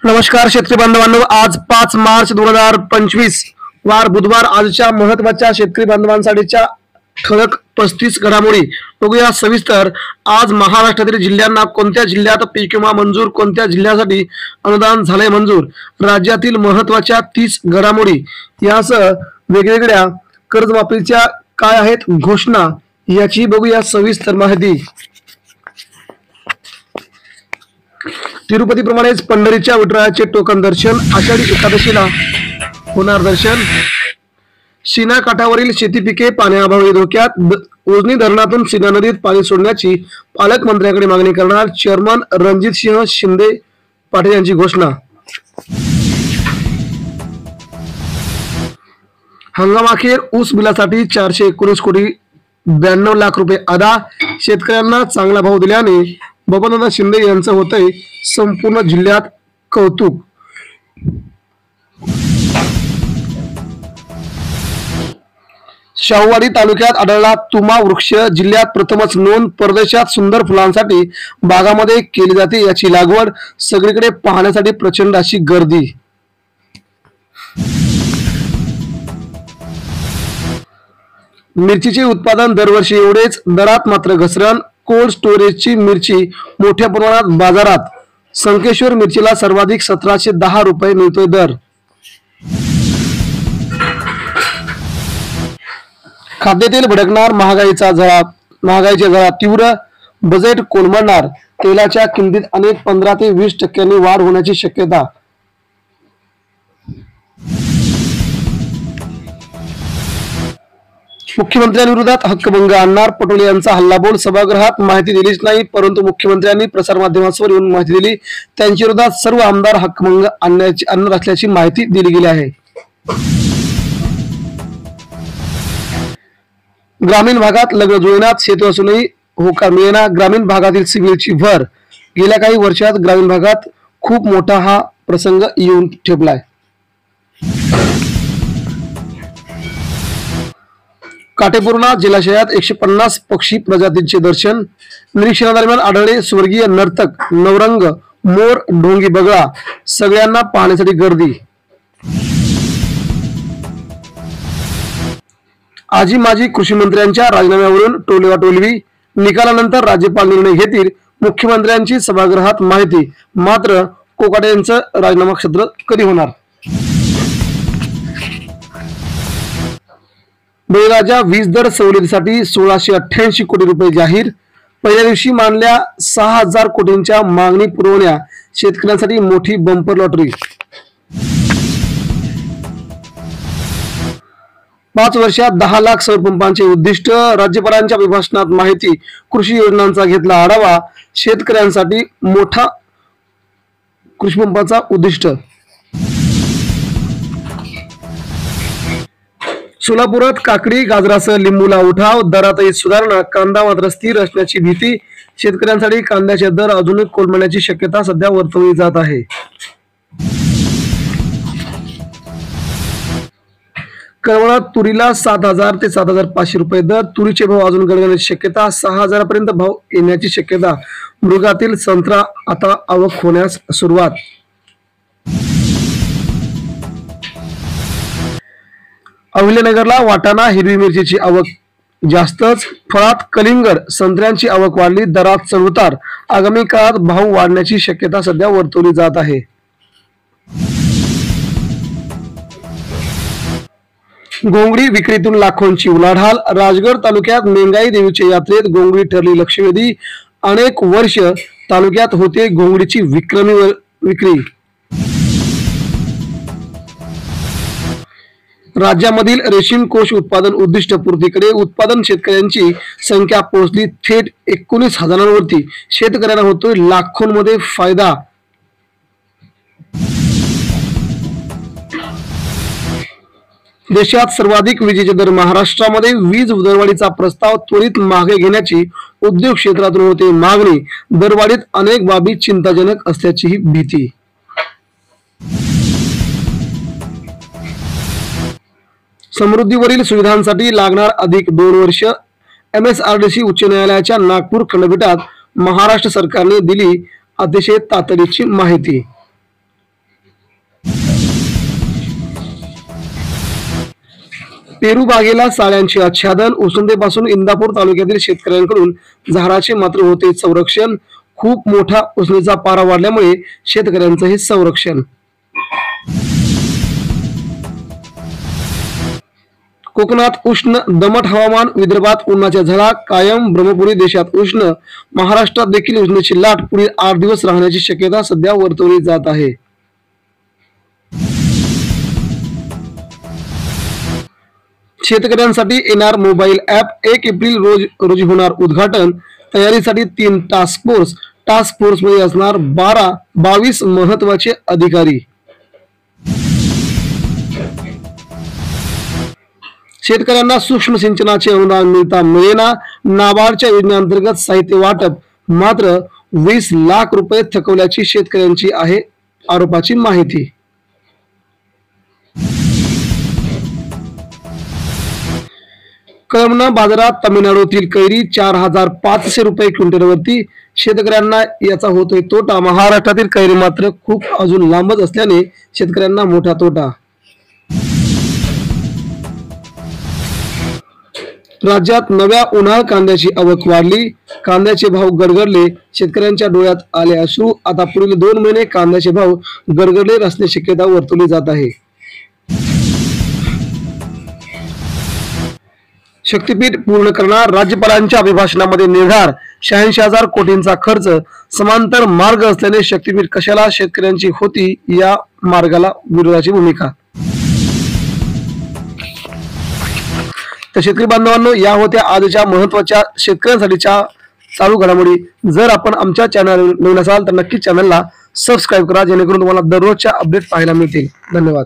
नमस्कार शेतकरी बांधवांनो, आज 5 मार्च 2025 वार बुधवार आजच्या महत्त्वाच्या शेतकरी बांधवांसाठीच्या ठळक 35 घडामोडी बघूया सविस्तर। आज महाराष्ट्रातील जिल्ह्यांना कोणत्या जिल्ह्यात पीक विमा मंजूर, कोणत्या जिल्ह्यासाठी अनुदान झाले मंजूर, राज्यातील महत्त्वाच्या 30 घडामोडी यासह वेगवेगळ्या कर्जमाफीच्या काय आहेत घोषणा याची बघूया सविस्तर माहिती। तिरुपती प्रमाणेच पंढरीच्या विठुरायाचे टोकन दर्शन, आषाढी एकादशीला होणार दर्शन। सीना काठावरील शेती पिके पाण्याअभावी धोक्यात, उजनी धरणातून सीना नदीत पाणी सोडण्याची पालकमंत्र्यांकडे मागणी करणार, चेअरमन रणजित सिंह शिंदे पाटील यांची घोषणा। हंगामाखेर ऊस बिलासाठी 419 कोटी 92 लाख रुपये अदा, शेतकऱ्यांना चांगला भाव दिल्याने बबनदादा शिंदे यांचं होतंय संपूर्ण जिल्ह्यात कौतुक। शाहूवाडी तालुक्यात आढळला तुमा वृक्ष, जिल्ह्यात प्रथमच नोंद। परदेशात सुंदर फुलांसाठी बागामध्ये केली जाते याची लागवड, सगळीकडे पाहण्यासाठी प्रचंड अशी गर्दी। मिरचीचे उत्पादन दरवर्षी एवढेच, दरात मात्र घसरण। कोल्ड स्टोरेजची मिरची मोठ्या प्रमाणात बाजारात, संकेश्वर मिरचीला सर्वाधिक 1710 रुपये मिळतोय दर। खाद्यतेल भडकणार, महागाईच्या झळा तीव्र, बजेट कोलमडणार, तेलाच्या किमतीत अनेक 15 ते 20% वाढ होण्याची शक्यता। मुख्यमंत्र्यांविरोधात हक्कभंग आणणार, पटोले यांचा हल्लाबोल, सभागृहात माहिती दिलीच नाही परंतु मुख्यमंत्र्यांनी प्रसारमाध्यमांवर येऊन माहिती दिली। त्यांच्या विरोधात सर्व आमदार हक्कभंग आणणार असल्याची माहिती दिली गेली आहे। ग्रामीण भागात लग्न जुळण्यात सेतू असूनही होकार मिळेना, ग्रामीण भागातील सिव्हिलची भर। गेल्या काही वर्षात ग्रामीण भागात खूप मोठा हा प्रसंग येऊन ठेपलाय। काटेपूर्णा जलाशयात 150 पक्षी प्रजातींचे दर्शन, निरीक्षणादरम्यान आढळले स्वर्गीय नर्तक, नवरंग, मोर, ढोंगी बगळा, सगळ्यांना पाहण्यासाठी गर्दी। आजी माजी कृषी मंत्र्यांच्या राजीनाम्यावरून टोलवाटोलवी, निकालानंतर राज्यपाल निर्णय घेतील, मुख्यमंत्र्यांची सभागृहात माहिती। मात्र कोकाटे यांचं राजीनामा सत्र कधी होणार? बळीराजा वीज दर सवलतीसाठी 1688 कोटी रुपये जाहीर, पहिल्या दिवशी मानल्या 6000 कोटींच्या मागणी पुरवण्या, शेतकऱ्यांसाठी मोठी बंपर लॉटरी। 5 वर्षात 10 लाख सौर पंपांचे उद्दिष्ट, राज्यपालांच्या अभिभाषणात माहिती, कृषी योजनांचा घेतला आढावा, शेतकऱ्यांसाठी मोठा कृषी पंपाचा उद्दिष्ट। सोलापुरात काकडी गाजरासह लिंबूला उठाव, दरातही सुधारणा, कांदा मात्र स्थिर असण्याची भीती, शेतकऱ्यांसाठी कांद्याचे दर अजूनही कोलमडण्याची शक्यता सध्या वर्तवली जात आहे। करवळात तुरीला 7000 ते 7500 रुपये दर, तुरीचे भाव अजून गडगडण्याची शक्यता, 6000 पर्यंत भाव येण्याची शक्यता। मृगातील संत्रा आता आवक होण्यास सुरुवात। अहिल्यानगरला वाटाणा हिरवी मिरचीची आवक जास्तच, फळात कलिंगड संत्र्यांची आवक वाढली, दरात चढउतार, आगामी काळात भाव वाढण्याची शक्यता सध्या वर्तवली जात आहे। घोंगडी विक्रीतून लाखोंची उलाढाल, राजगड तालुक्यात मेंगाई देवीच्या यात्रेत घोंगडी ठरली लक्षवेधी, अनेक वर्ष तालुक्यात होते घोंगडीची विक्रमी विक्री। राज्यामधील रेशीम कोष उत्पादन उद्दिष्ट पूर्तीकडे, उत्पादन शेतकऱ्यांची संख्या पोहोचली थेट 19,000वरती, शेतकऱ्यांना होतोय लाखोंमध्ये फायदा। देशात सर्वाधिक विजेचे दर महाराष्ट्रामध्ये, वीज दरवाढीचा प्रस्ताव त्वरित मागे घेण्याची उद्योग क्षेत्रातून होते मागणी, दरवाढीत अनेक बाबी चिंताजनक असल्याची भीती। समृद्धीवरील सुविधांसाठी लागणार अधिक 2 वर्ष, MSRDC उच्च न्यायालयाच्या नागपूर खंडपीठात महाराष्ट्र सरकारने दिली अतिशय तातडीची माहिती। पेरू बागेला साळ्यांचे आच्छादन. उसनदेपासून इंदापूर तालुक्यातील शेतकऱ्यांकडून झाडाचे मात्र होते संरक्षण. खूप मोठा उसनेचा पारा वाढल्यामुळे शेतकऱ्यांचं हे संरक्षण. कोकणात उष्ण दमट हवामान. विदर्भात उन्हाच्या झळा कायम. ब्रह्मपुरी. देशात उष्ण. महाराष्ट्रात देखील उष्णतेची लाट पुढील 8 दिवस राहण्याची शक्यता सध्या वर्तवली जात आहे. शेतकऱ्यांसाठी येणार मोबाईल ॲप. 1 एप्रिल रोजी होणार उद्घाटन. तयारीसाठी 3 टास्क फोर्स. टास्क फोर्स मध्ये असणार 22 महत्वाचे अधिकारी. शेतकऱ्यांना सूक्ष्म सिंचनाचे अनुदान मिळेना. नाबार्डच्या योजनेअंतर्गत साहित्य वाटप मात्र 20 लाख रुपये थकवल्याची शेतकऱ्यांची आहे आरोपाची माहिती. कळमना बाजारात तामिळनाडूतील कैरी 4500 रुपये क्विंटलवरती. शेतकऱ्यांना याचा होतोय तोटा. महाराष्ट्रातील कैरी मात्र खूप अजून लांबच असल्याने शेतकऱ्यांना मोठा तोटा. राज्यात नव्या उन्हाळ कांद्याची आवक वाढली. कांद्याचे भाव गडगडले. शेतकऱ्यांच्या डोळ्यात आले अश्रू. आता पुढील 2 महिने कांद्याचे भाव गडगडले असण्याची शक्यता वर्तवली जात आहे. शक्तीपीठ पूर्ण करणार. राज्यपालांच्या अभिभाषणामध्ये निर्धार. 86,000 कोटींचा खर्च. समांतर मार्ग असल्याने शक्तीपीठ कशाला. शेतकऱ्यांची होती या मार्गाला विरोधाची भूमिका. तर शेतकरी बांधवांनो, या होत्या आजच्या महत्त्वाच्या शेतकऱ्यांसाठीच्या चालू घडामोडी. जर आपण आमच्या चॅनल नवीन असाल तर नक्की चॅनलला सबस्क्राईब करा, जेणेकरून तुम्हाला दररोजच्या अपडेट पाहायला मिळतील. धन्यवाद.